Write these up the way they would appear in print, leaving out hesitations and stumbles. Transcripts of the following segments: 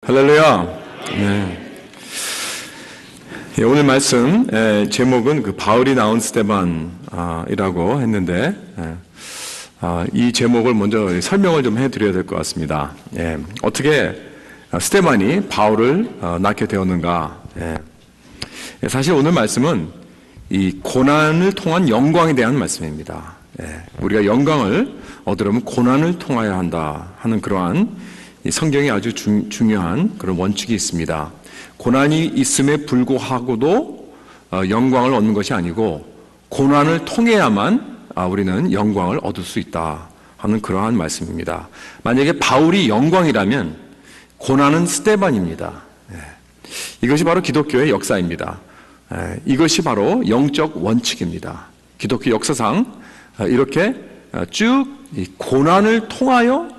할렐루야. 네. 예, 오늘 말씀 제목은 바울이 낳은 스데반이라고 했는데 이 제목을 먼저 설명을 좀 해드려야 될 것 같습니다. 어떻게 스데반이 바울을 낳게 되었는가? 사실 오늘 말씀은 이 고난을 통한 영광에 대한 말씀입니다. 우리가 영광을 얻으려면 고난을 통하여야 한다 하는 그러한 이 성경에 아주 중요한 그런 원칙이 있습니다. 고난이 있음에 불구하고도 영광을 얻는 것이 아니고 고난을 통해야만 우리는 영광을 얻을 수 있다 하는 그러한 말씀입니다. 만약에 바울이 영광이라면 고난은 스데반입니다. 이것이 바로 기독교의 역사입니다. 이것이 바로 영적 원칙입니다. 기독교 역사상 이렇게 쭉 고난을 통하여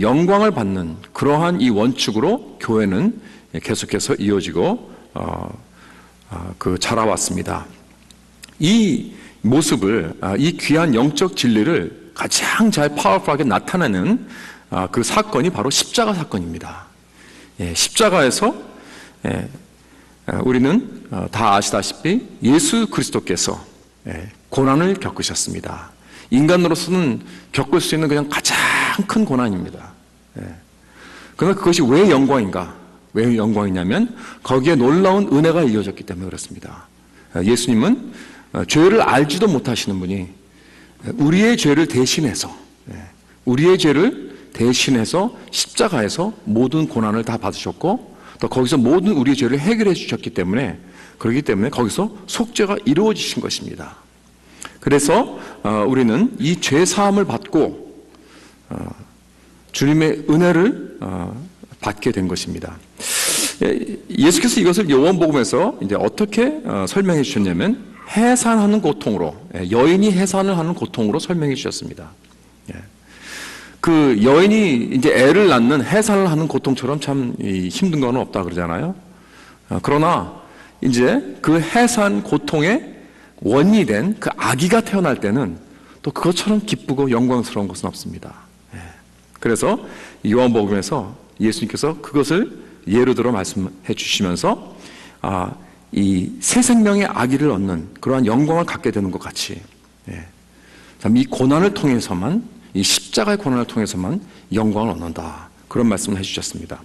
영광을 받는 그러한 이 원칙으로 교회는 계속해서 이어지고 자라왔습니다. 이 모습을, 이 귀한 영적 진리를 가장 잘 파워풀하게 나타내는 그 사건이 바로 십자가 사건입니다. 십자가에서 우리는 다 아시다시피 예수 그리스도께서 고난을 겪으셨습니다. 인간으로서는 겪을 수 있는 그냥 가장 큰 고난입니다. 그러나 그것이 왜 영광인가? 왜 영광이냐면 거기에 놀라운 은혜가 이어졌기 때문에 그렇습니다. 예수님은 죄를 알지도 못하시는 분이 우리의 죄를 대신해서 십자가에서 모든 고난을 다 받으셨고 또 거기서 모든 우리의 죄를 해결해 주셨기 때문에 그렇기 때문에 거기서 속죄가 이루어지신 것입니다. 그래서 우리는 이 죄 사함을 받고 주님의 은혜를 받게 된 것입니다. 예수께서 이것을 요한복음에서 이제 어떻게 설명해 주셨냐면 해산하는 고통으로, 여인이 해산을 하는 고통으로 설명해 주셨습니다. 그 여인이 이제 애를 낳는 해산을 하는 고통처럼 참 힘든 건 없다 그러잖아요. 그러나 이제 그 해산 고통의 원인이 된 그 아기가 태어날 때는 또 그것처럼 기쁘고 영광스러운 것은 없습니다. 그래서 요한복음에서 예수님께서 그것을 예로 들어 말씀해 주시면서 이 새 생명의 아기를 얻는 그러한 영광을 갖게 되는 것 같이 참 이 고난을 통해서만, 이 십자가의 고난을 통해서만 영광을 얻는다, 그런 말씀을 해주셨습니다.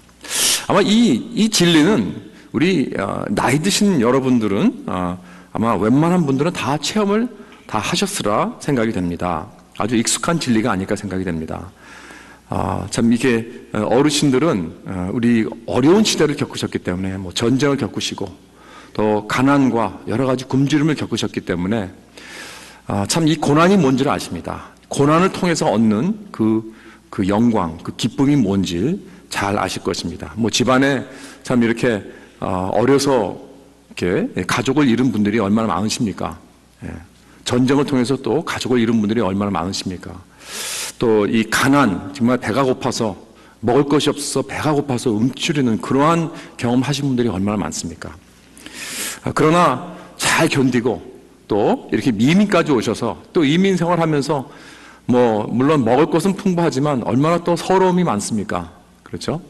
아마 이 진리는 우리 나이 드신 여러분들은 아마 웬만한 분들은 다 체험을 다 하셨으라 생각이 됩니다. 아주 익숙한 진리가 아닐까 생각이 됩니다. 참 이게 어르신들은 우리 어려운 시대를 겪으셨기 때문에 뭐 전쟁을 겪으시고 또 가난과 여러 가지 굶주림을 겪으셨기 때문에 참 이 고난이 뭔지를 아십니다. 고난을 통해서 얻는 그 영광, 그 기쁨이 뭔지 잘 아실 것입니다. 뭐 집안에 참 이렇게 어려서 이렇게 가족을 잃은 분들이 얼마나 많으십니까? 전쟁을 통해서 또 가족을 잃은 분들이 얼마나 많으십니까? 또 이 가난, 정말 배가 고파서 먹을 것이 없어서 배가 고파서 움츠리는 그러한 경험하신 분들이 얼마나 많습니까? 그러나 잘 견디고 또 이렇게 이민까지 오셔서 또 이민 생활하면서 뭐 물론 먹을 것은 풍부하지만 얼마나 또 서러움이 많습니까? 그렇죠?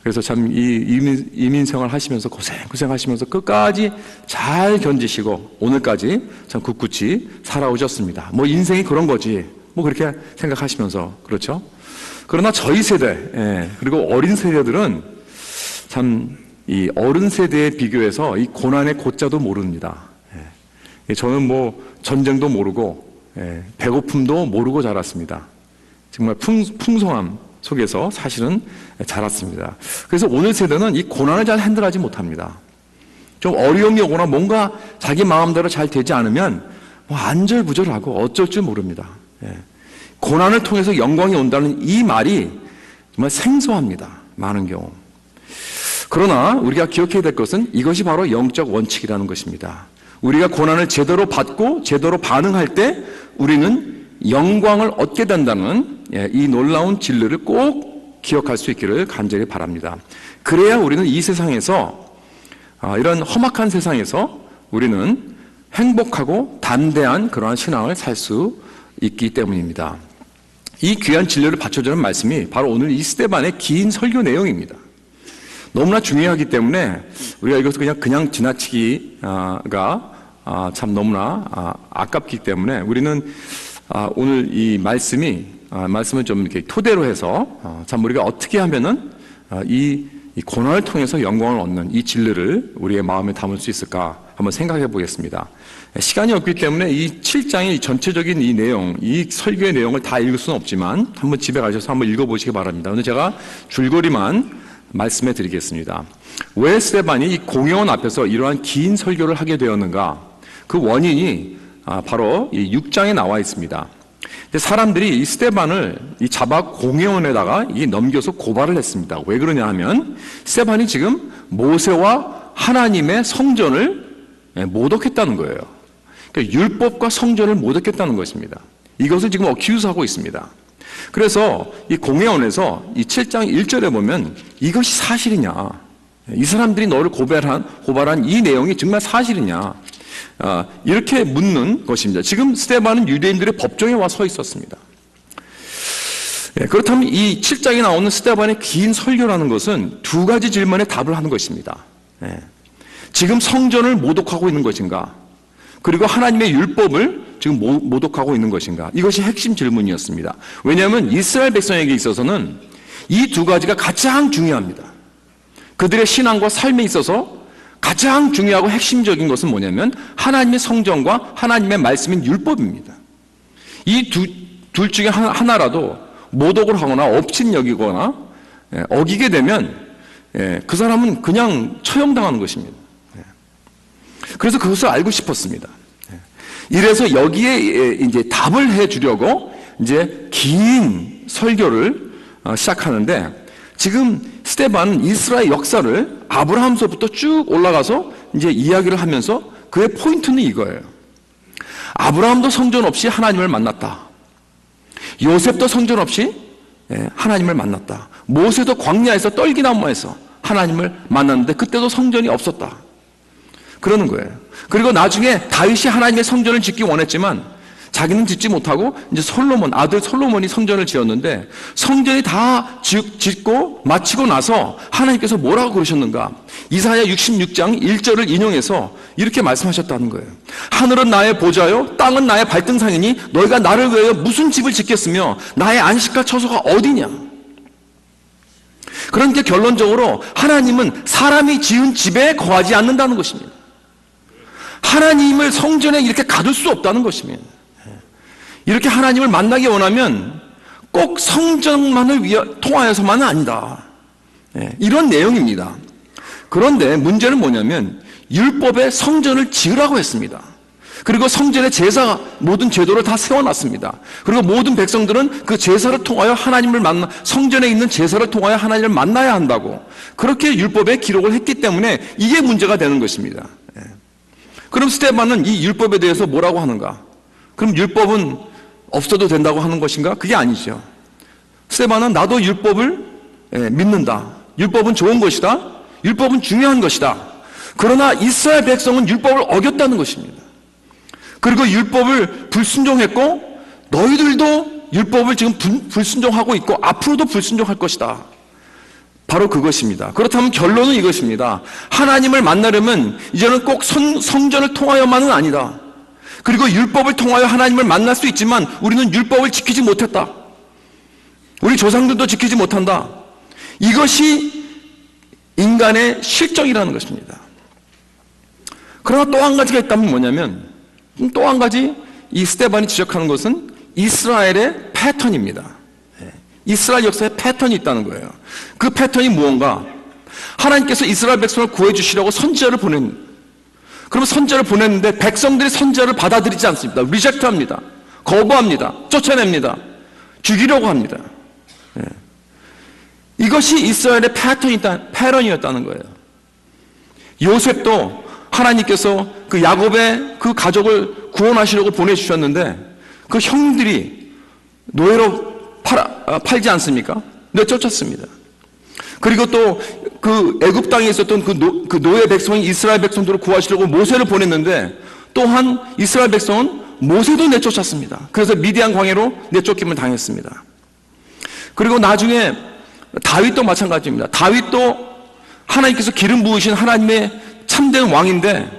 그래서 참 이 이민 생활 하시면서 고생하시면서 끝까지 잘 견디시고 오늘까지 참 굳굳이 살아오셨습니다. 뭐 인생이 그런 거지, 뭐 그렇게 생각하시면서, 그렇죠? 그러나 저희 세대, 그리고 어린 세대들은 참 이 어른 세대에 비교해서 이 고난의 고자도 모릅니다. 저는 뭐 전쟁도 모르고 배고픔도 모르고 자랐습니다. 정말 풍성함 속에서 사실은 자랐습니다. 그래서 오늘 세대는 이 고난을 잘 핸들하지 못합니다. 좀 어려움이 오거나 뭔가 자기 마음대로 잘 되지 않으면 뭐 안절부절하고 어쩔 줄 모릅니다. 고난을 통해서 영광이 온다는 이 말이 정말 생소합니다. 많은 경우. 그러나 우리가 기억해야 될 것은 이것이 바로 영적 원칙이라는 것입니다. 우리가 고난을 제대로 받고 제대로 반응할 때 우리는 영광을 얻게 된다는 이 놀라운 진리를 꼭 기억할 수 있기를 간절히 바랍니다. 그래야 우리는 이 세상에서, 이런 험악한 세상에서 우리는 행복하고 담대한 그러한 신앙을 살 수 있기 때문입니다. 이 귀한 진리를 받쳐주는 말씀이 바로 오늘 이 스데반의 긴 설교 내용입니다. 너무나 중요하기 때문에 우리가 이것을 그냥 지나치기가 참 너무나 아깝기 때문에 우리는 오늘 이 말씀을 좀 이렇게 토대로 해서 참 우리가 어떻게 하면은 이 고난을 통해서 영광을 얻는 이 진리를 우리의 마음에 담을 수 있을까 한번 생각해 보겠습니다. 시간이 없기 때문에 이 7장의 전체적인 이 내용, 이 설교의 내용을 다 읽을 수는 없지만 한번 집에 가셔서 한번 읽어보시기 바랍니다. 오늘 제가 줄거리만 말씀해 드리겠습니다. 왜 스데반이 이 공회원 앞에서 이러한 긴 설교를 하게 되었는가? 그 원인이 바로 이 6장에 나와 있습니다. 사람들이 이 스데반을 잡아 공회원에다가 넘겨서 고발을 했습니다. 왜 그러냐 하면 스데반이 지금 모세와 하나님의 성전을 모독했다는 거예요. 그러니까 율법과 성전을 모독했다는 것입니다. 이것을 지금 어큐즈하고 있습니다. 그래서 이 공회원에서 이 7장 1절에 보면 이것이 사실이냐, 이 사람들이 너를 고발한 이 내용이 정말 사실이냐, 이렇게 묻는 것입니다. 지금 스데반은 유대인들의 법정에 와 서 있었습니다. 그렇다면 이 7장에 나오는 스데반의 긴 설교라는 것은 두 가지 질문에 답을 하는 것입니다. 지금 성전을 모독하고 있는 것인가? 그리고 하나님의 율법을 지금 모독하고 있는 것인가? 이것이 핵심 질문이었습니다. 왜냐하면 이스라엘 백성에게 있어서는 이 두 가지가 가장 중요합니다. 그들의 신앙과 삶에 있어서 가장 중요하고 핵심적인 것은 뭐냐면 하나님의 성전과 하나님의 말씀인 율법입니다. 이 둘 중에 하나라도 모독을 하거나 업신여기거나 어기게 되면 그 사람은 그냥 처형당하는 것입니다. 그래서 그것을 알고 싶었습니다. 이래서 여기에 이제 답을 해 주려고 이제 긴 설교를 시작하는데, 지금 스데반은 이스라엘 역사를 아브라함서부터 쭉 올라가서 이제 이야기를 하면서 그의 포인트는 이거예요. 아브라함도 성전 없이 하나님을 만났다. 요셉도 성전 없이 하나님을 만났다. 모세도 광야에서 떨기나무에서 하나님을 만났는데 그때도 성전이 없었다. 그러는 거예요. 그리고 나중에 다윗이 하나님의 성전을 짓기 원했지만 자기는 짓지 못하고 이제 아들 솔로몬이 성전을 지었는데, 성전이 다 짓고 마치고 나서 하나님께서 뭐라고 그러셨는가? 이사야 66장 1절을 인용해서 이렇게 말씀하셨다는 거예요. 하늘은 나의 보좌요, 땅은 나의 발등상이니 너희가 나를 위하여 무슨 집을 짓겠으며 나의 안식할 처소가 어디냐? 그러니까 결론적으로 하나님은 사람이 지은 집에 거하지 않는다는 것입니다. 하나님을 성전에 이렇게 가둘 수 없다는 것입니다. 이렇게 하나님을 만나기 원하면 꼭 성전만을 통하여서만은 아니다. 이런 내용입니다. 그런데 문제는 뭐냐면 율법에 성전을 지으라고 했습니다. 그리고 성전의 모든 제도를 다 세워놨습니다. 그리고 모든 백성들은 그 제사를 통하여 성전에 있는 제사를 통하여 하나님을 만나야 한다고 그렇게 율법에 기록을 했기 때문에 이게 문제가 되는 것입니다. 그럼 스데반은 이 율법에 대해서 뭐라고 하는가? 그럼 율법은 없어도 된다고 하는 것인가? 그게 아니죠. 스데반은 나도 율법을 믿는다. 율법은 좋은 것이다. 율법은 중요한 것이다. 그러나 이스라엘 백성은 율법을 어겼다는 것입니다. 그리고 율법을 불순종했고 너희들도 율법을 지금 불순종하고 있고 앞으로도 불순종할 것이다. 바로 그것입니다. 그렇다면 결론은 이것입니다. 하나님을 만나려면 이제는 꼭 성전을 통하여만은 아니다. 그리고 율법을 통하여 하나님을 만날 수 있지만 우리는 율법을 지키지 못했다. 우리 조상들도 지키지 못한다. 이것이 인간의 실정이라는 것입니다. 그러나 또 한 가지가 있다면 뭐냐면, 또 한 가지 이 스데반이 지적하는 것은 이스라엘의 패턴입니다. 이스라엘 역사에 패턴이 있다는 거예요. 그 패턴이 무언가? 하나님께서 이스라엘 백성을 구해주시려고 선지자를 그러면 선지자를 보냈는데 백성들이 선지자를 받아들이지 않습니다. 리젝트합니다. 거부합니다. 쫓아냅니다. 죽이려고 합니다. 이것이 이스라엘의 패턴이었다는 거예요. 요셉도 하나님께서 그 야곱의 그 가족을 구원하시려고 보내주셨는데 그 형들이 노예로 팔지 않습니까? 내쫓았습니다. 그리고 또 그 애굽 땅에 있었던 그 노예 백성인 이스라엘 백성들을 구하시려고 모세를 보냈는데 또한 이스라엘 백성은 모세도 내쫓았습니다. 그래서 미디안 광야로 내쫓김을 당했습니다. 그리고 나중에 다윗도 마찬가지입니다. 다윗도 하나님께서 기름 부으신 하나님의 참된 왕인데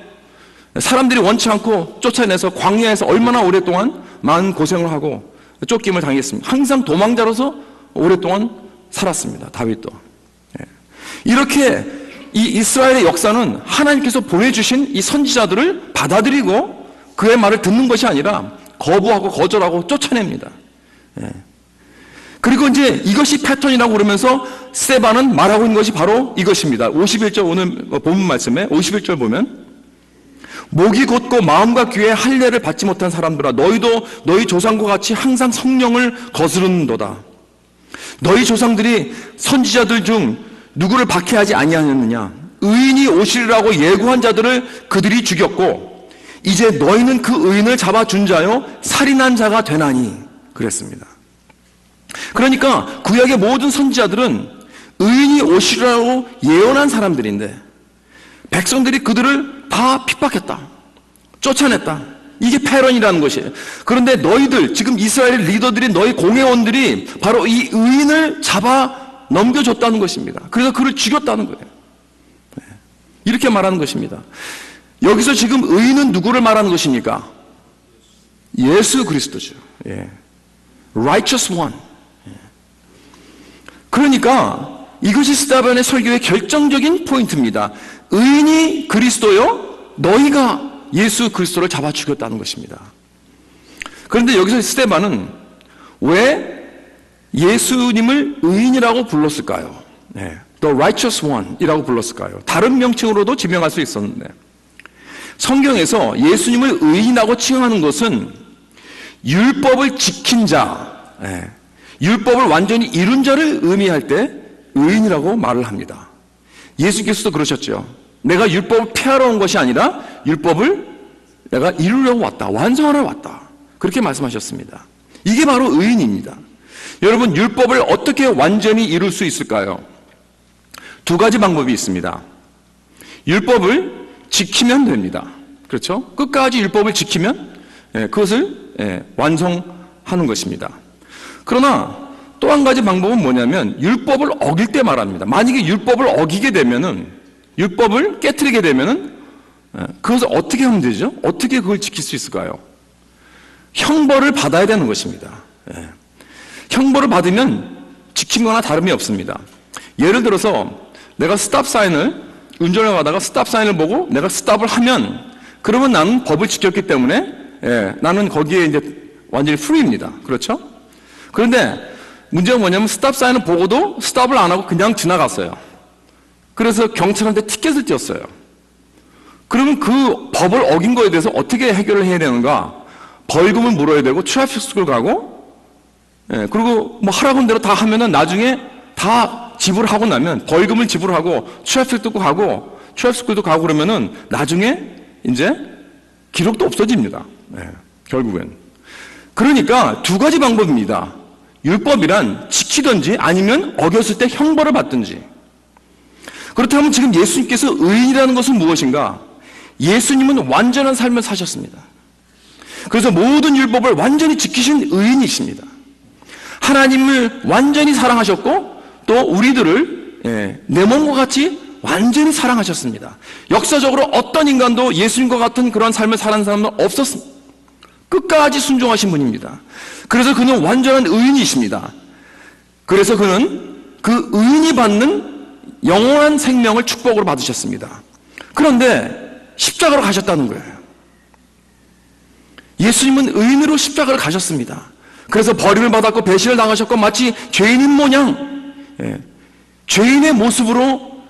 사람들이 원치 않고 쫓아내서 광야에서 얼마나 오랫동안 많은 고생을 하고 쫓김을 당했습니다. 항상 도망자로서 오랫동안 살았습니다. 다윗도. 이렇게 이 이스라엘의 역사는 하나님께서 보내주신 이 선지자들을 받아들이고 그의 말을 듣는 것이 아니라 거부하고 거절하고 쫓아냅니다. 그리고 이제 이것이 패턴이라고 그러면서 스데반은 말하고 있는 것이 바로 이것입니다. 51절 오늘 본문 말씀에 51절 보면 목이 곧고 마음과 귀에 할례를 받지 못한 사람들아 너희도 너희 조상과 같이 항상 성령을 거스르는도다. 너희 조상들이 선지자들 중 누구를 박해하지 아니하였느냐. 의인이 오시리라고 예고한 자들을 그들이 죽였고 이제 너희는 그 의인을 잡아준 자요 살인한 자가 되나니 그랬습니다. 그러니까 구약의 모든 선지자들은 의인이 오시리라고 예언한 사람들인데 백성들이 그들을 다 핍박했다, 쫓아냈다. 이게 패런이라는 것이에요. 그런데 너희들, 지금 이스라엘 리더들인 너희 공회원들이 바로 이 의인을 잡아 넘겨줬다는 것입니다. 그래서 그를 죽였다는 거예요. 이렇게 말하는 것입니다. 여기서 지금 의인은 누구를 말하는 것입니까? 예수 그리스도죠. Righteous one. 그러니까 이것이 스데반의 설교의 결정적인 포인트입니다. 의인이 그리스도요, 너희가 예수 그리스도를 잡아 죽였다는 것입니다. 그런데 여기서 스데반은 왜 예수님을 의인이라고 불렀을까요? The righteous one 이라고 불렀을까요? 다른 명칭으로도 지명할 수 있었는데 성경에서 예수님을 의인이라고 칭하는 것은 율법을 지킨 자, 율법을 완전히 이룬 자를 의미할 때 의인이라고 말을 합니다. 예수께서도 그러셨죠. 내가 율법을 폐하러 온 것이 아니라 율법을 내가 이루려고 왔다, 완성하러 왔다, 그렇게 말씀하셨습니다. 이게 바로 의인입니다. 여러분, 율법을 어떻게 완전히 이룰 수 있을까요? 두 가지 방법이 있습니다. 율법을 지키면 됩니다. 그렇죠? 끝까지 율법을 지키면 그것을 완성하는 것입니다. 그러나 또 한 가지 방법은 뭐냐면 율법을 어길 때 말합니다. 만약에 율법을 어기게 되면은, 율법을 깨트리게 되면은 그것을 어떻게 하면 되죠? 어떻게 그걸 지킬 수 있을까요? 형벌을 받아야 되는 것입니다. 형벌을 받으면 지킨 거나 다름이 없습니다. 예를 들어서 내가 스탑 사인을, 운전을 가다가 스탑 사인을 보고 내가 스탑을 하면 그러면 나는 법을 지켰기 때문에 나는 거기에 이제 완전히 프리입니다. 그렇죠? 그런데 문제가 뭐냐면 스탑 사인을 보고도 스탑을 안 하고 그냥 지나갔어요. 그래서 경찰한테 티켓을 띄었어요. 그러면 그 법을 어긴 거에 대해서 어떻게 해결을 해야 되는가? 벌금을 물어야 되고 트래픽 스쿨 가고, 그리고 뭐 하라고 한 대로 다 하면은 나중에 다 지불하고 나면 벌금을 지불하고 트래픽도 가고 트래픽 스쿨도 가고 그러면은 나중에 이제 기록도 없어집니다. 결국엔. 그러니까 두 가지 방법입니다. 율법이란 지키든지 아니면 어겼을 때 형벌을 받든지. 그렇다면 지금 예수님께서 의인이라는 것은 무엇인가? 예수님은 완전한 삶을 사셨습니다. 그래서 모든 율법을 완전히 지키신 의인이십니다. 하나님을 완전히 사랑하셨고 또 우리들을 내 몸과 같이 완전히 사랑하셨습니다. 역사적으로 어떤 인간도 예수님과 같은 그런 삶을 사는 사람은 없었습니다. 끝까지 순종하신 분입니다. 그래서 그는 완전한 의인이십니다. 그래서 그는 그 의인이 받는 영원한 생명을 축복으로 받으셨습니다. 그런데 십자가로 가셨다는 거예요. 예수님은 의인으로 십자가를 가셨습니다. 그래서 버림을 받았고 배신을 당하셨고 마치 죄인인 모양, 죄인의 모습으로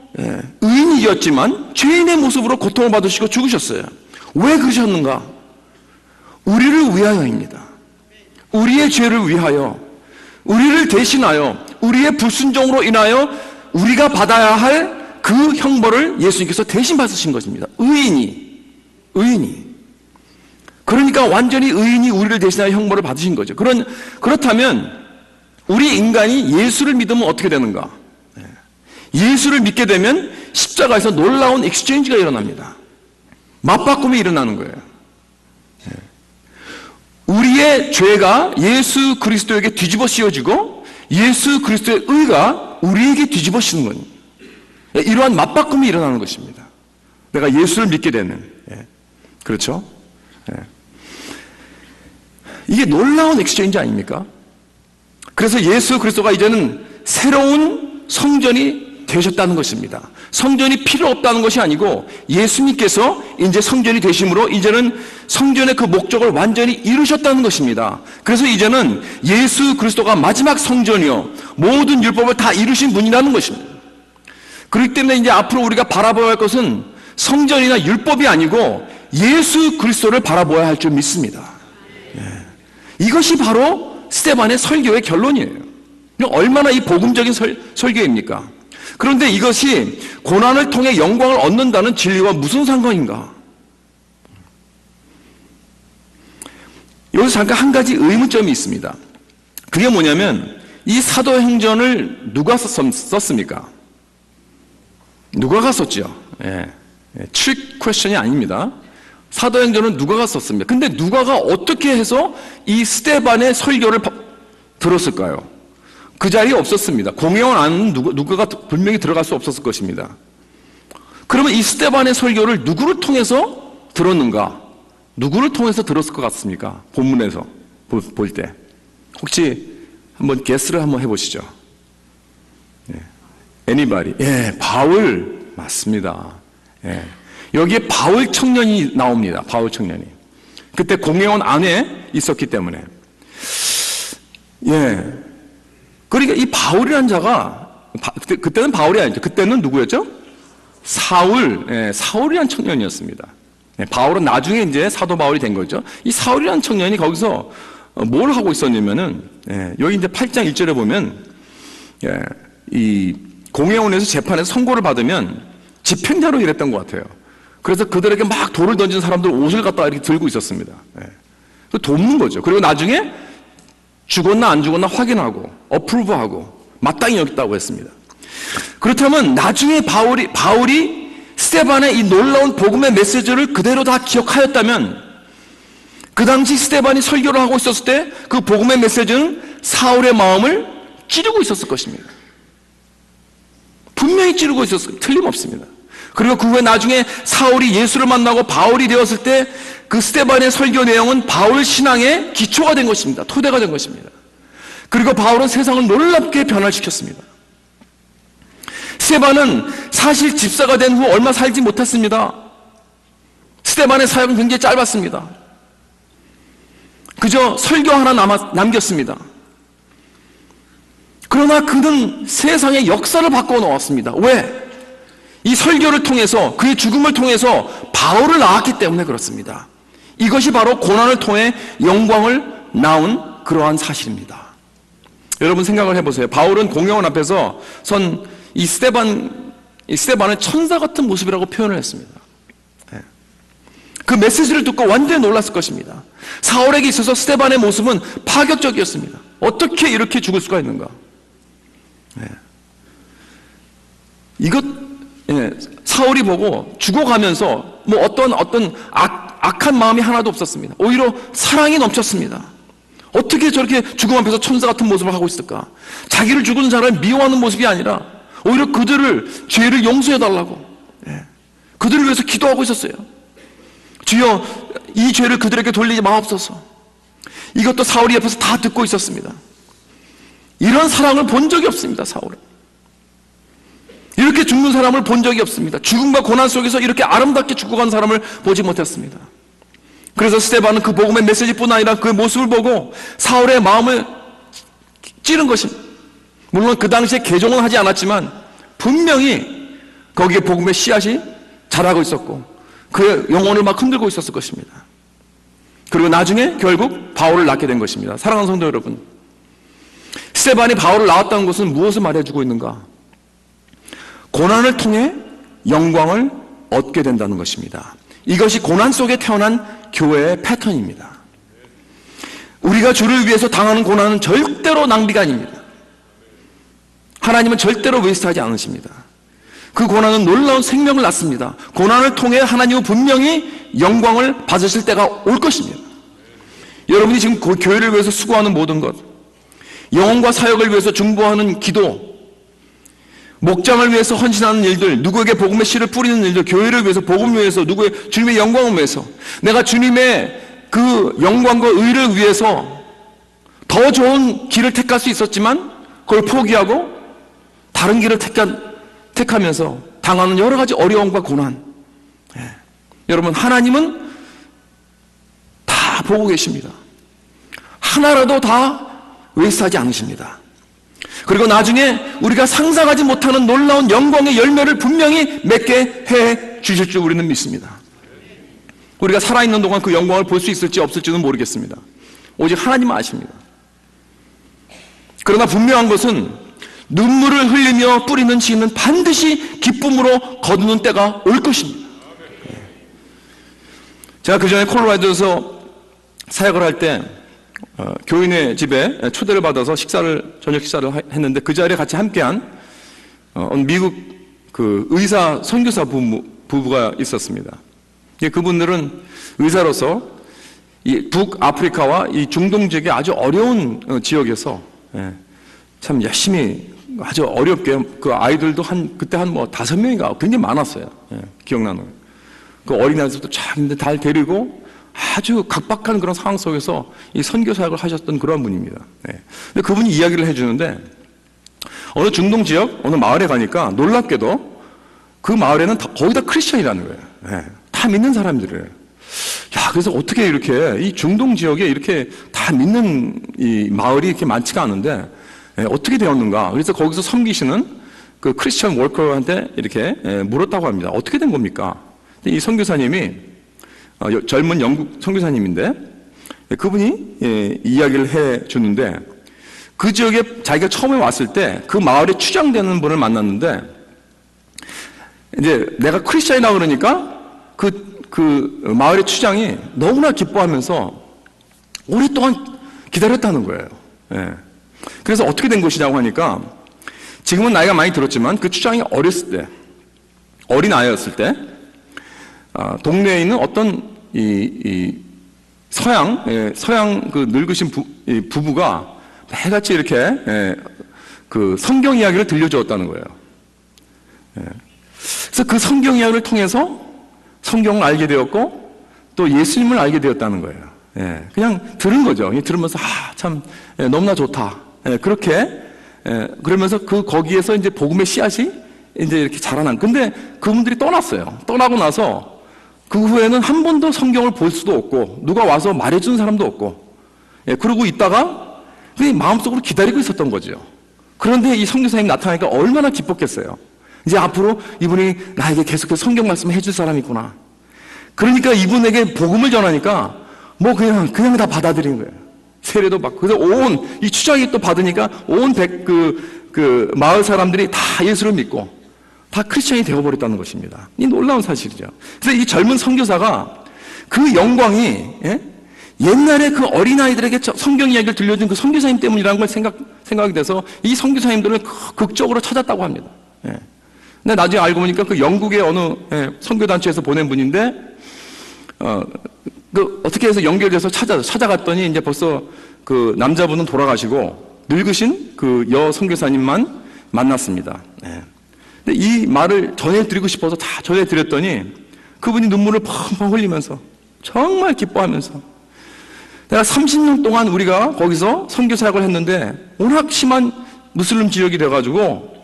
의인이었지만 죄인의 모습으로 고통을 받으시고 죽으셨어요. 왜 그러셨는가? 우리를 위하여입니다. 우리의 죄를 위하여, 우리를 대신하여, 우리의 불순종으로 인하여 우리가 받아야 할 그 형벌을 예수님께서 대신 받으신 것입니다. 의인이. 그러니까 완전히 의인이 우리를 대신하여 형벌을 받으신 거죠. 그렇다면 우리 인간이 예수를 믿으면 어떻게 되는가? 예수를 믿게 되면 십자가에서 놀라운 엑스체인지가 일어납니다. 맞바꿈이 일어나는 거예요. 우리의 죄가 예수 그리스도에게 뒤집어 씌워지고 예수 그리스도의 의가 우리에게 뒤집어 씌는 겁니다. 이러한 맞바꿈이 일어나는 것입니다. 내가 예수를 믿게 되는. 그렇죠? 이게 놀라운 엑스체인지 아닙니까? 그래서 예수 그리스도가 이제는 새로운 성전이 되셨다는 것입니다. 성전이 필요 없다는 것이 아니고 예수님께서 이제 성전이 되심으로 이제는 성전의 그 목적을 완전히 이루셨다는 것입니다. 그래서 이제는 예수 그리스도가 마지막 성전이요 모든 율법을 다 이루신 분이라는 것입니다. 그렇기 때문에 이제 앞으로 우리가 바라봐야 할 것은 성전이나 율법이 아니고 예수 그리스도를 바라봐야 할 줄 믿습니다. 이것이 바로 스데반의 설교의 결론이에요. 얼마나 이 복음적인 설교입니까? 그런데 이것이 고난을 통해 영광을 얻는다는 진리와 무슨 상관인가? 여기서 잠깐 한 가지 의문점이 있습니다. 그게 뭐냐면 이 사도행전을 누가 썼습니까? 누가가 썼죠. 트릭 퀘스천이 아닙니다. 사도행전은 누가가 썼습니다. 근데 누가가 어떻게 해서 이 스데반의 설교를 들었을까요? 그 자리에 없었습니다. 공회원 안은 누가가 분명히 들어갈 수 없었을 것입니다. 그러면 이 스데반의 설교를 누구를 통해서 들었는가? 누구를 통해서 들었을 것 같습니까? 본문에서 볼 때. 혹시 한번 게스를 한번 해보시죠. 애니바리. 바울 맞습니다. 여기에 바울 청년이 나옵니다. 바울 청년이. 그때 공회원 안에 있었기 때문에. 그러니까 이 바울이라는 자가 그때는 바울이 아니죠. 그때는 누구였죠? 사울이라는 청년이었습니다. 바울은 나중에 이제 사도 바울이 된 거죠. 이 사울이라는 청년이 거기서 뭘 하고 있었냐면은 여기 이제 8장 1절에 보면 이 공회원에서 재판에서 선고를 받으면 집행자로 일했던 것 같아요. 그래서 그들에게 막 돌을 던진 사람들 옷을 갖다가 이렇게 들고 있었습니다. 돕는 거죠. 그리고 나중에 죽었나 안 죽었나 확인하고 어프로브하고 마땅히 여겼다고 했습니다. 그렇다면 나중에 바울이 스데반의 이 놀라운 복음의 메시지를 그대로 다 기억하였다면 그 당시 스데반이 설교를 하고 있었을 때 그 복음의 메시지는 사울의 마음을 찌르고 있었을 것입니다. 분명히 찌르고 있었어요. 틀림없습니다. 그리고 그 후에 나중에 사울이 예수를 만나고 바울이 되었을 때 그 스데반의 설교 내용은 바울 신앙의 기초가 된 것입니다. 토대가 된 것입니다. 그리고 바울은 세상을 놀랍게 변화시켰습니다. 스데반은 사실 집사가 된 후 얼마 살지 못했습니다. 스데반의 사역은 굉장히 짧았습니다. 그저 설교 하나 남겼습니다. 그러나 그는 세상의 역사를 바꾸어 놓았습니다. 왜? 이 설교를 통해서 그의 죽음을 통해서 바울을 낳았기 때문에 그렇습니다. 이것이 바로 고난을 통해 영광을 낳은 그러한 사실입니다. 여러분 생각을 해보세요. 바울은 공회원 앞에서 선 이 스데반의 천사 같은 모습이라고 표현을 했습니다. 그 메시지를 듣고 완전히 놀랐을 것입니다. 사울에게 있어서 스데반의 모습은 파격적이었습니다. 어떻게 이렇게 죽을 수가 있는가? 사울이 보고 죽어가면서 뭐 어떤 악한 마음이 하나도 없었습니다. 오히려 사랑이 넘쳤습니다. 어떻게 저렇게 죽음 앞에서 천사 같은 모습을 하고 있을까? 자기를 죽은 자를 미워하는 모습이 아니라 오히려 그들을 죄를 용서해달라고 그들을 위해서 기도하고 있었어요. 주여 이 죄를 그들에게 돌리지 마옵소서. 이것도 사울이 옆에서 다 듣고 있었습니다. 이런 사랑을 본 적이 없습니다. 사울은 이렇게 죽는 사람을 본 적이 없습니다. 죽음과 고난 속에서 이렇게 아름답게 죽어간 사람을 보지 못했습니다. 그래서 스데반은 그 복음의 메시지뿐 아니라 그 모습을 보고 사울의 마음을 찌른 것입니다. 물론 그 당시에 개종은 하지 않았지만 분명히 거기에 복음의 씨앗이 자라고 있었고 그의 영혼을 막 흔들고 있었을 것입니다. 그리고 나중에 결국 바울을 낳게 된 것입니다. 사랑하는 성도 여러분, 스데반이 바울을 낳았다는 것은 무엇을 말해주고 있는가? 고난을 통해 영광을 얻게 된다는 것입니다. 이것이 고난 속에 태어난 교회의 패턴입니다. 우리가 주를 위해서 당하는 고난은 절대로 낭비가 아닙니다. 하나님은 절대로 웨이스트하지 않으십니다. 그 고난은 놀라운 생명을 낳습니다. 고난을 통해 하나님은 분명히 영광을 받으실 때가 올 것입니다. 여러분이 지금 그 교회를 위해서 수고하는 모든 것, 영혼과 사역을 위해서 중보하는 기도, 목장을 위해서 헌신하는 일들, 누구에게 복음의 씨를 뿌리는 일들, 교회를 위해서, 복음을 위해서, 누구의 주님의 영광을 위해서, 내가 주님의 그 영광과 의를 위해서 더 좋은 길을 택할 수 있었지만 그걸 포기하고 다른 길을 택하면서 당하는 여러 가지 어려움과 고난. 여러분, 하나님은 다 보고 계십니다. 하나라도 다 웨이스트하지 않으십니다. 그리고 나중에 우리가 상상하지 못하는 놀라운 영광의 열매를 분명히 맺게 해 주실 줄 우리는 믿습니다. 우리가 살아있는 동안 그 영광을 볼 수 있을지 없을지는 모르겠습니다. 오직 하나님은 아십니다. 그러나 분명한 것은 눈물을 흘리며 뿌리는 씨는 반드시 기쁨으로 거두는 때가 올 것입니다. 제가 그 전에 콜로라도에서 사역을 할 때 교인의 집에 초대를 받아서 저녁 식사를 했는데 그 자리에 같이 함께한 미국 그 의사 선교사 부부가 있었습니다. 그분들은 의사로서 이 북아프리카와 이 중동 지역의 아주 어려운 지역에서 참 열심히 아주 어렵게 그 아이들도 그때 한 5명인가 굉장히 많았어요. 기억나는 그 어린아이들도 참 잘 데리고 아주 각박한 그런 상황 속에서 이 선교 사역을 하셨던 그런 분입니다. 근데 그분이 이야기를 해주는데 어느 중동 지역 어느 마을에 가니까 놀랍게도 그 마을에는 거의 다 크리스천이라는 거예요. 다 믿는 사람들이에요. 야, 그래서 어떻게 이렇게 이 중동 지역에 이렇게 다 믿는 이 마을이 이렇게 많지가 않은데 어떻게 되었는가? 그래서 거기서 섬기시는 그 크리스천 워커한테 이렇게 물었다고 합니다. 어떻게 된 겁니까? 이 선교사님이 젊은 영국 선교사님인데 그분이 이야기를 해 주는데 그 지역에 자기가 처음에 왔을 때 그 마을에 추장되는 분을 만났는데 이제 내가 크리스천이라 그러니까 그 마을의 추장이 너무나 기뻐하면서 오랫동안 기다렸다는 거예요. 그래서 어떻게 된 것이냐고 하니까 지금은 나이가 많이 들었지만 그 추장이 어렸을 때 어린 아이였을 때 동네에 있는 어떤 서양 그 늙으신 부부가 매같이 이렇게 그 성경 이야기를 들려주었다는 거예요. 그래서 그 성경 이야기를 통해서 성경을 알게 되었고 또 예수님을 알게 되었다는 거예요. 그냥 들은 거죠. 들으면서 참 너무나 좋다. 그렇게 그러면서 거기에서 이제 복음의 씨앗이 이제 이렇게 자라난. 근데 그분들이 떠났어요. 떠나고 나서 그 후에는 한 번도 성경을 볼 수도 없고 누가 와서 말해주는 사람도 없고 그러고 있다가 그냥 마음속으로 기다리고 있었던 거죠. 그런데 이 선교사님이 나타나니까 얼마나 기뻤겠어요. 이제 앞으로 이분이 나에게 계속해서 성경 말씀을 해줄 사람이구나. 그러니까 이분에게 복음을 전하니까 그냥 다 받아들인 거예요. 세례도 받고. 그래서 이 추장이 또 받으니까 그 마을 사람들이 다 예수를 믿고 다 크리스천이 되어버렸다는 것입니다. 이 놀라운 사실이죠. 그래서 이 젊은 선교사가 그 영광이 옛날에 그 어린아이들에게 성경 이야기를 들려준 그 선교사님 때문이라는 걸 생각이 돼서 이 선교사님들을 극적으로 찾았다고 합니다. 근데 나중에 알고 보니까 그 영국의 어느 선교단체에서 보낸 분인데 어떻게 해서 연결돼서 찾아갔더니 이제 벌써 그 남자분은 돌아가시고 늙으신 그 여 선교사님만 만났습니다. 근데 이 말을 전해드리고 싶어서 다 전해드렸더니 그분이 눈물을 펑펑 흘리면서 정말 기뻐하면서 내가 30년 동안 우리가 거기서 선교 사역을 했는데 워낙 심한 무슬림 지역이 돼가지고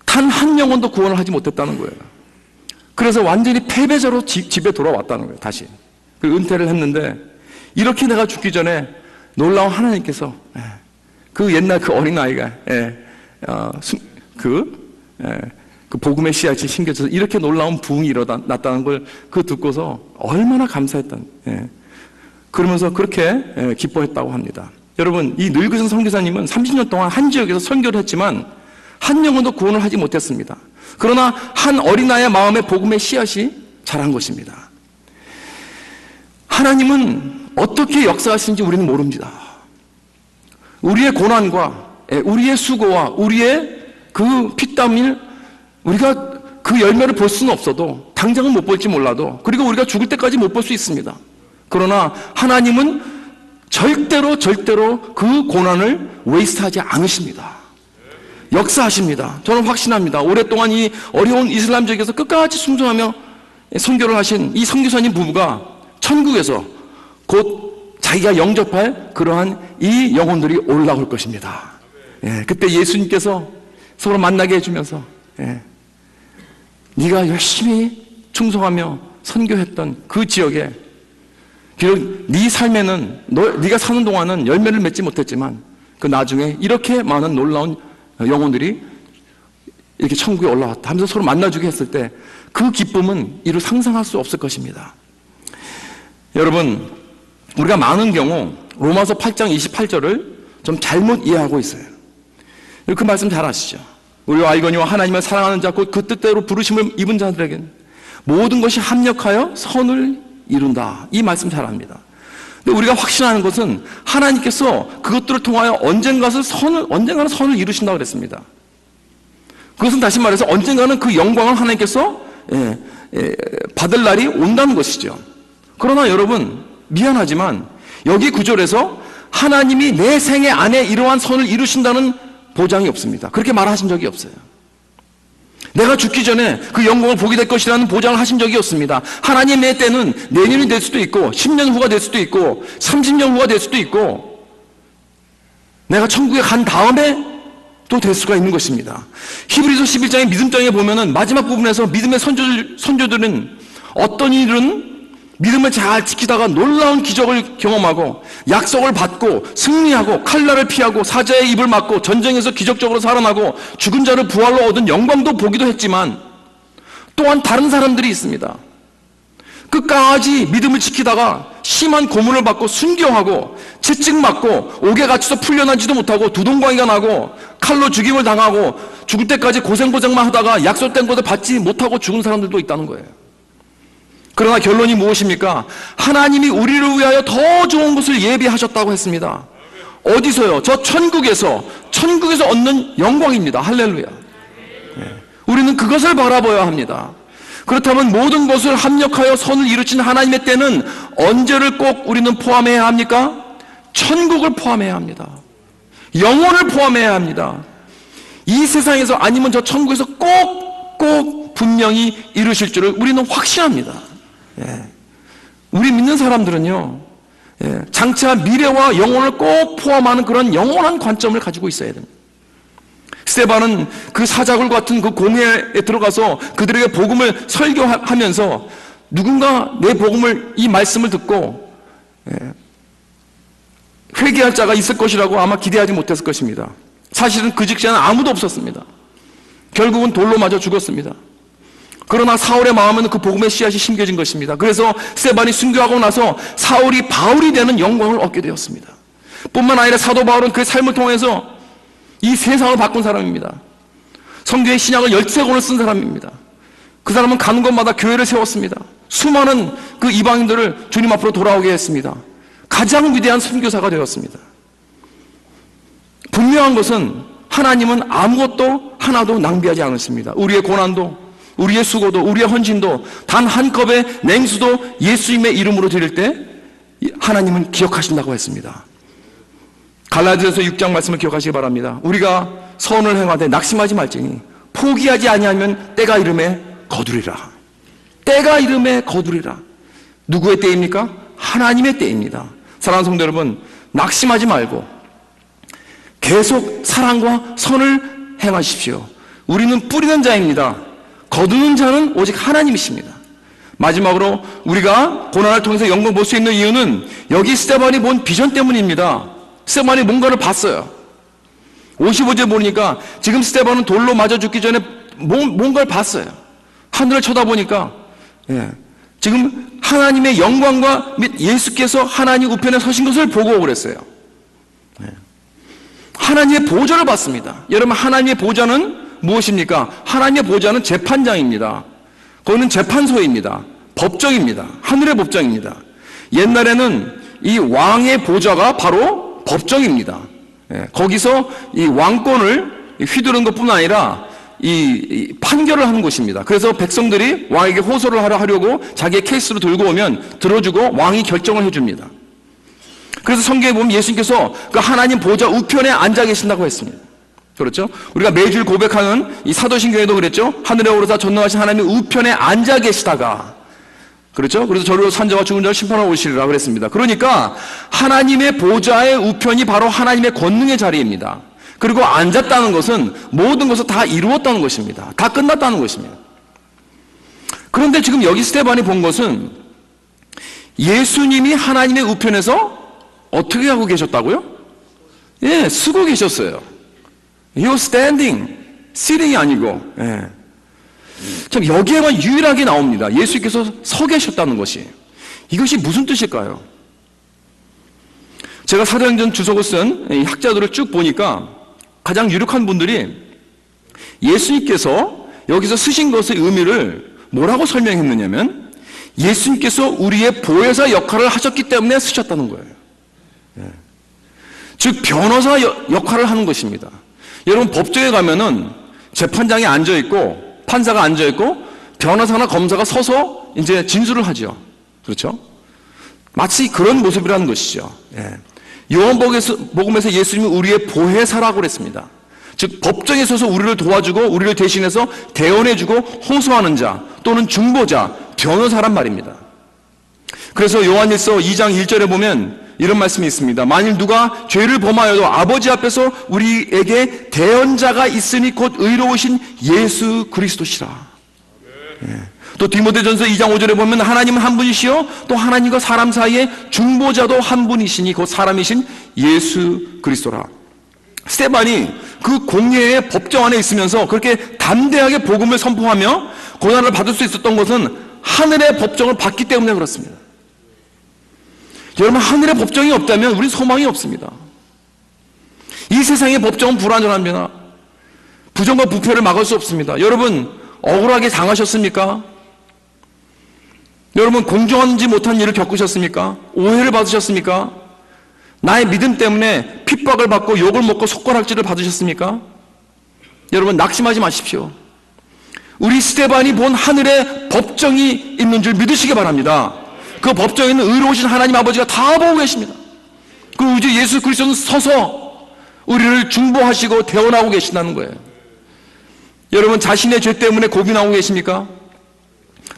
단 한 영혼도 구원을 하지 못했다는 거예요. 그래서 완전히 패배자로 집에 돌아왔다는 거예요. 다시 은퇴를 했는데 이렇게 내가 죽기 전에 놀라운 하나님께서 그 옛날 그 어린아이가 그 복음의 씨앗이 심겨져서 이렇게 놀라운 부흥이 일어났다는 걸 듣고서 얼마나 감사했던 그러면서 그렇게 기뻐했다고 합니다. 여러분, 이 늙으신 선교사님은 30년 동안 한 지역에서 선교를 했지만 한 영혼도 구원을 하지 못했습니다. 그러나 한 어린아이의 마음에 복음의 씨앗이 자란 것입니다. 하나님은 어떻게 역사하시는지 우리는 모릅니다. 우리의 고난과 우리의 수고와 우리의 그 피땀을 우리가 그 열매를 볼 수는 없어도 당장은 못 볼지 몰라도 그리고 우리가 죽을 때까지 못 볼 수 있습니다. 그러나 하나님은 절대로 그 고난을 웨이스트하지 않으십니다. 역사하십니다. 저는 확신합니다. 오랫동안 이 어려운 이슬람 지역에서 끝까지 순종하며 선교를 하신 이 선교사님 부부가 천국에서 곧 자기가 영접할 그러한 이 영혼들이 올라올 것입니다. 예, 그때 예수님께서 서로 만나게 해주면서 네가 열심히 충성하며 선교했던 그 지역에 비록 네 삶에는 네가 사는 동안은 열매를 맺지 못했지만 그 나중에 이렇게 많은 놀라운 영혼들이 이렇게 천국에 올라왔다 하면서 서로 만나주게 했을 때 그 기쁨은 이루 상상할 수 없을 것입니다. 여러분, 우리가 많은 경우 로마서 8장 28절을 좀 잘못 이해하고 있어요. 그 말씀 잘 아시죠? 우리와 알거니와 하나님을 사랑하는 자 곧 그 뜻대로 부르심을 입은 자들에게는 모든 것이 합력하여 선을 이룬다. 이 말씀 잘 압니다. 근데 우리가 확신하는 것은 하나님께서 그것들을 통하여 언젠가는 선을 이루신다고 그랬습니다. 그것은 다시 말해서 언젠가는 그 영광을 하나님께서 받을 날이 온다는 것이죠. 그러나 여러분, 미안하지만 여기 구절에서 하나님이 내 생애 안에 이러한 선을 이루신다는 보장이 없습니다. 그렇게 말하신 적이 없어요. 내가 죽기 전에 그 영광을 보게 될 것이라는 보장을 하신 적이 없습니다. 하나님의 때는 내년이 될 수도 있고 10년 후가 될 수도 있고 30년 후가 될 수도 있고 내가 천국에 간 다음에 또 될 수가 있는 것입니다. 히브리서 11장의 믿음장에 보면은 마지막 부분에서 믿음의 선조들은 어떤 일은 믿음을 잘 지키다가 놀라운 기적을 경험하고 약속을 받고 승리하고 칼날을 피하고 사자의 입을 막고 전쟁에서 기적적으로 살아나고 죽은 자를 부활로 얻은 영광도 보기도 했지만 또한 다른 사람들이 있습니다. 끝까지 믿음을 지키다가 심한 고문을 받고 순교하고 채찍 맞고 옥에 갇혀서 풀려나지도 못하고 두동강이가 나고 칼로 죽임을 당하고 죽을 때까지 고생만 하다가 약속된 것을 받지 못하고 죽은 사람들도 있다는 거예요. 그러나 결론이 무엇입니까? 하나님이 우리를 위하여 더 좋은 것을 예비하셨다고 했습니다. 어디서요? 저 천국에서 얻는 영광입니다. 할렐루야. 우리는 그것을 바라봐야 합니다. 그렇다면 모든 것을 합력하여 선을 이루신 하나님의 때는 언제를 꼭 우리는 포함해야 합니까? 천국을 포함해야 합니다. 영혼을 포함해야 합니다. 이 세상에서 아니면 저 천국에서 꼭 분명히 이루실 줄을 우리는 확신합니다. 우리 믿는 사람들은요, 장차 미래와 영혼을 꼭 포함하는 그런 영원한 관점을 가지고 있어야 됩니다. 스데반은 그 사자굴 같은 그 공회에 들어가서 그들에게 복음을 설교하면서 누군가 내 복음을, 이 말씀을 듣고 회개할 자가 있을 것이라고 아마 기대하지 못했을 것입니다. 사실은 그 직전에는 아무도 없었습니다. 결국은 돌로 맞아 죽었습니다. 그러나 사울의 마음에는 그 복음의 씨앗이 심겨진 것입니다. 그래서 스데반이 순교하고 나서 사울이 바울이 되는 영광을 얻게 되었습니다. 뿐만 아니라 사도 바울은 그의 삶을 통해서 이 세상을 바꾼 사람입니다. 성경의 신약을 13권을 쓴 사람입니다. 그 사람은 가는 곳마다 교회를 세웠습니다. 수많은 그 이방인들을 주님 앞으로 돌아오게 했습니다. 가장 위대한 선교사가 되었습니다. 분명한 것은 하나님은 아무것도 하나도 낭비하지 않으십니다. 우리의 고난도, 우리의 수고도, 우리의 헌신도, 단 한 컵의 냉수도 예수님의 이름으로 드릴 때 하나님은 기억하신다고 했습니다. 갈라디아서 6장 말씀을 기억하시기 바랍니다. 우리가 선을 행하되 낙심하지 말지니 포기하지 아니하면 때가 이름에 거두리라. 때가 이름에 거두리라. 누구의 때입니까? 하나님의 때입니다. 사랑하는 성도 여러분, 낙심하지 말고 계속 사랑과 선을 행하십시오. 우리는 뿌리는 자입니다. 거두는 자는 오직 하나님이십니다. 마지막으로 우리가 고난을 통해서 영광 볼 수 있는 이유는 여기 스데반이 본 비전 때문입니다. 스데반이 뭔가를 봤어요. 55절 보니까 지금 스데반은 돌로 맞아 죽기 전에 뭔가를 봤어요. 하늘을 쳐다보니까 지금 하나님의 영광과 및 예수께서 하나님 우편에 서신 것을 보고 그랬어요. 하나님의 보좌를 봤습니다. 여러분, 하나님의 보좌는 무엇입니까? 하나님의 보좌는 재판장입니다. 거기는 재판소입니다. 법정입니다. 하늘의 법정입니다. 옛날에는 이 왕의 보좌가 바로 법정입니다. 거기서 이 왕권을 휘두르는 것뿐만 아니라 이 판결을 하는 곳입니다. 그래서 백성들이 왕에게 호소를 하려고 자기의 케이스로 들고 오면 들어주고 왕이 결정을 해줍니다. 그래서 성경에 보면 예수님께서 그 하나님 보좌 우편에 앉아 계신다고 했습니다. 그렇죠? 우리가 매주 고백하는 이 사도신경에도 그랬죠? 하늘에 오르사 전능하신 하나님의 우편에 앉아 계시다가, 그렇죠? 그래서 저리로 산자와 죽은 자를 심판하러 오시리라 그랬습니다. 그러니까 하나님의 보좌의 우편이 바로 하나님의 권능의 자리입니다. 그리고 앉았다는 것은 모든 것을 다 이루었다는 것입니다. 다 끝났다는 것입니다. 그런데 지금 여기 스데반이 본 것은 예수님이 하나님의 우편에서 어떻게 하고 계셨다고요? 예, 쓰고 계셨어요. He was standing, sitting이 아니고. 예. 참 여기에만 유일하게 나옵니다. 예수께서 서 계셨다는 것이. 이것이 무슨 뜻일까요? 제가 사도행전 주석을 쓴 학자들을 쭉 보니까 가장 유력한 분들이 예수님께서 여기서 쓰신 것의 의미를 뭐라고 설명했느냐면 예수님께서 우리의 보혜사 역할을 하셨기 때문에 쓰셨다는 거예요. 예. 즉 변호사 역할을 하는 것입니다. 여러분 법정에 가면은 재판장이 앉아있고 판사가 앉아있고 변호사나 검사가 서서 이제 진술을 하죠. 그렇죠? 마치 그런 모습이라는 것이죠. 예. 요한복음에서 예수님이 우리의 보혜사라고 그랬습니다. 즉 법정에 서서 우리를 도와주고 우리를 대신해서 대언해주고 호소하는 자 또는 중보자, 변호사란 말입니다. 그래서 요한일서 2장 1절에 보면 이런 말씀이 있습니다. 만일 누가 죄를 범하여도 아버지 앞에서 우리에게 대언자가 있으니 곧 의로우신 예수 그리스도시라. 예. 또 디모데전서 2장 5절에 보면 하나님은 한 분이시요 또 하나님과 사람 사이에 중보자도 한 분이시니 곧 사람이신 예수 그리스도라. 스데반이 그 공예의 법정 안에 있으면서 그렇게 담대하게 복음을 선포하며 고난을 받을 수 있었던 것은 하늘의 법정을 받기 때문에 그렇습니다. 여러분, 하늘의 법정이 없다면 우리는 소망이 없습니다. 이 세상의 법정은 불완전합니다. 부정과 부패를 막을 수 없습니다. 여러분, 억울하게 당하셨습니까? 여러분, 공정하지 못한 일을 겪으셨습니까? 오해를 받으셨습니까? 나의 믿음 때문에 핍박을 받고 욕을 먹고 손가락질을 받으셨습니까? 여러분, 낙심하지 마십시오. 우리 스데반이 본 하늘의 법정이 있는 줄 믿으시기 바랍니다. 그 법정에 있는 의로우신 하나님 아버지가 다 보고 계십니다. 그리고 이제 예수 그리스도는 서서 우리를 중보하시고 대언하고 계신다는 거예요. 여러분, 자신의 죄 때문에 고민하고 계십니까?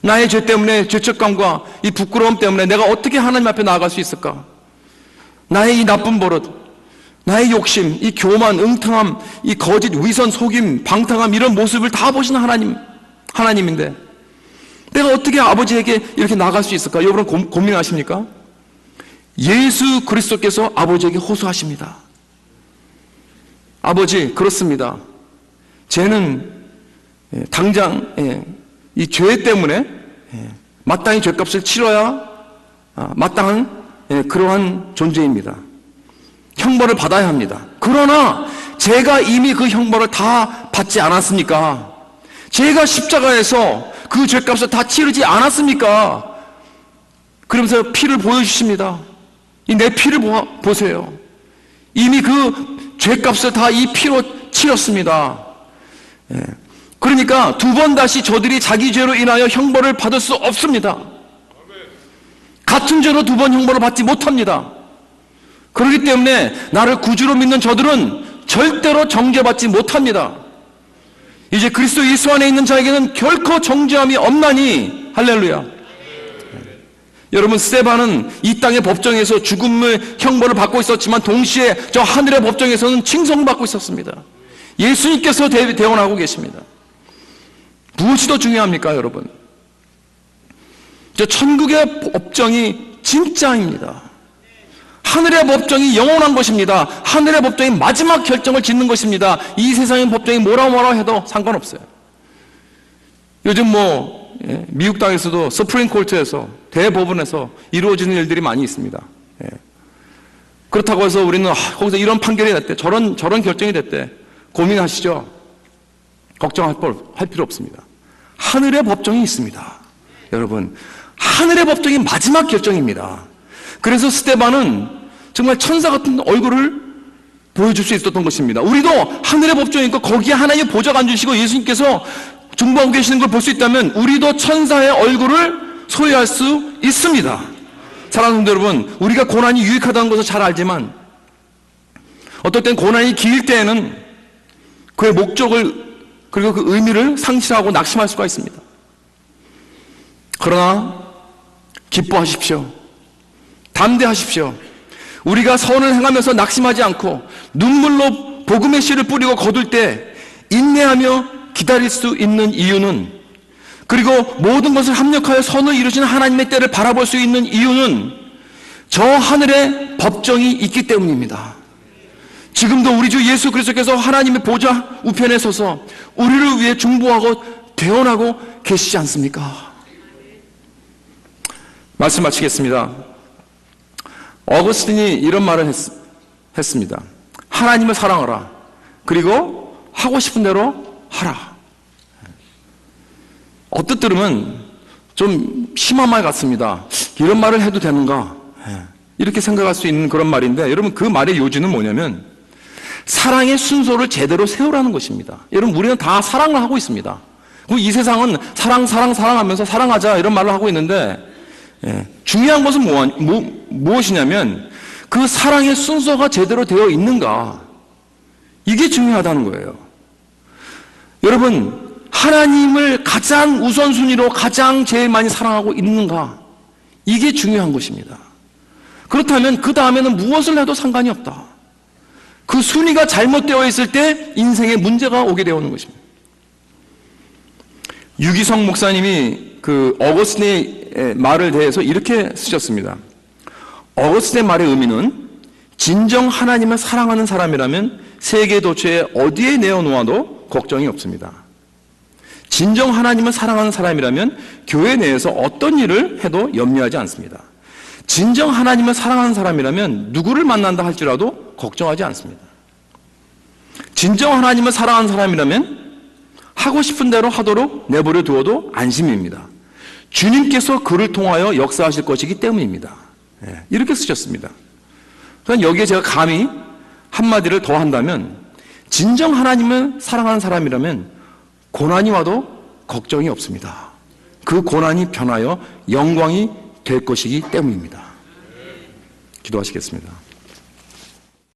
나의 죄 때문에 죄책감과 이 부끄러움 때문에 내가 어떻게 하나님 앞에 나아갈 수 있을까? 나의 이 나쁜 버릇, 나의 욕심, 이 교만, 응탕함, 이 거짓, 위선, 속임, 방탕함 이런 모습을 다 보시는 하나님인데 내가 어떻게 아버지에게 이렇게 나갈 수 있을까? 여러분 고민하십니까? 예수 그리스도께서 아버지에게 호소하십니다. 아버지, 그렇습니다. 죄는 당장 이 죄 때문에 마땅히 죄값을 치러야 마땅한 그러한 존재입니다. 형벌을 받아야 합니다. 그러나 제가 이미 그 형벌을 다 받지 않았습니까? 제가 십자가에서 그 죄값을 다 치르지 않았습니까? 그러면서 피를 보여주십니다. 이 내 피를 보세요. 이미 그 죄값을 다 이 피로 치렀습니다. 그러니까 두 번 다시 저들이 자기 죄로 인하여 형벌을 받을 수 없습니다. 같은 죄로 두 번 형벌을 받지 못합니다. 그렇기 때문에 나를 구주로 믿는 저들은 절대로 정죄받지 못합니다. 이제 그리스도 예수 안에 있는 자에게는 결코 정죄함이 없나니 할렐루야. 여러분, 스데반은 이 땅의 법정에서 죽음의 형벌을 받고 있었지만 동시에 저 하늘의 법정에서는 칭송받고 있었습니다. 예수님께서 대언하고 계십니다. 무엇이 더 중요합니까, 여러분? 저 천국의 법정이 진짜입니다. 하늘의 법정이 영원한 것입니다. 하늘의 법정이 마지막 결정을 짓는 것입니다. 이 세상의 법정이 뭐라 해도 상관없어요. 요즘 미국 땅에서도 서프림 코트에서 대법원에서 이루어지는 일들이 많이 있습니다. 그렇다고 해서 우리는 거기서 이런 판결이 됐대, 저런 결정이 됐대 고민하시죠? 걱정할 필요 없습니다. 하늘의 법정이 있습니다. 여러분, 하늘의 법정이 마지막 결정입니다. 그래서 스데반은 정말 천사 같은 얼굴을 보여줄 수 있었던 것입니다. 우리도 하늘의 법정이 있고 거기에 하나님의 보좌가 앉으시고 예수님께서 중보하고 계시는 걸 볼 수 있다면 우리도 천사의 얼굴을 소유할 수 있습니다. 사랑하는 성도 여러분, 우리가 고난이 유익하다는 것을 잘 알지만 어떨 땐 고난이 길 때에는 그의 목적을 그리고 그 의미를 상실하고 낙심할 수가 있습니다. 그러나 기뻐하십시오. 담대하십시오. 우리가 선을 행하면서 낙심하지 않고 눈물로 복음의 씨를 뿌리고 거둘 때 인내하며 기다릴 수 있는 이유는, 그리고 모든 것을 합력하여 선을 이루시는 하나님의 때를 바라볼 수 있는 이유는 저 하늘에 법정이 있기 때문입니다. 지금도 우리 주 예수 그리스도께서 하나님의 보좌 우편에 서서 우리를 위해 중보하고 대언하고 계시지 않습니까? 말씀 마치겠습니다. 어거스틴이 이런 말을 했습니다. 하나님을 사랑하라. 그리고 하고 싶은 대로 하라. 어뜻 들으면 좀 심한 말 같습니다. 이런 말을 해도 되는가? 이렇게 생각할 수 있는 그런 말인데, 여러분 그 말의 요지는 뭐냐면 사랑의 순서를 제대로 세우라는 것입니다. 여러분 우리는 다 사랑을 하고 있습니다. 이 세상은 사랑하면서 사랑하자 이런 말을 하고 있는데, 중요한 것은 무엇이냐면 그 사랑의 순서가 제대로 되어 있는가, 이게 중요하다는 거예요. 여러분, 하나님을 가장 우선순위로 가장 제일 많이 사랑하고 있는가, 이게 중요한 것입니다. 그렇다면 그 다음에는 무엇을 해도 상관이 없다. 그 순위가 잘못되어 있을 때 인생에 문제가 오게 되어오는 것입니다. 유기성 목사님이 그 어거스틴의 말을 대해서 이렇게 쓰셨습니다. 어거스틴의 말의 의미는 진정 하나님을 사랑하는 사람이라면 세계 도처에 어디에 내어놓아도 걱정이 없습니다. 진정 하나님을 사랑하는 사람이라면 교회 내에서 어떤 일을 해도 염려하지 않습니다. 진정 하나님을 사랑하는 사람이라면 누구를 만난다 할지라도 걱정하지 않습니다. 진정 하나님을 사랑하는 사람이라면 하고 싶은 대로 하도록 내버려 두어도 안심입니다. 주님께서 그를 통하여 역사하실 것이기 때문입니다. 이렇게 쓰셨습니다. 그러니까 여기에 제가 감히 한마디를 더 한다면, 진정 하나님을 사랑하는 사람이라면 고난이 와도 걱정이 없습니다. 그 고난이 변하여 영광이 될 것이기 때문입니다. 기도하시겠습니다.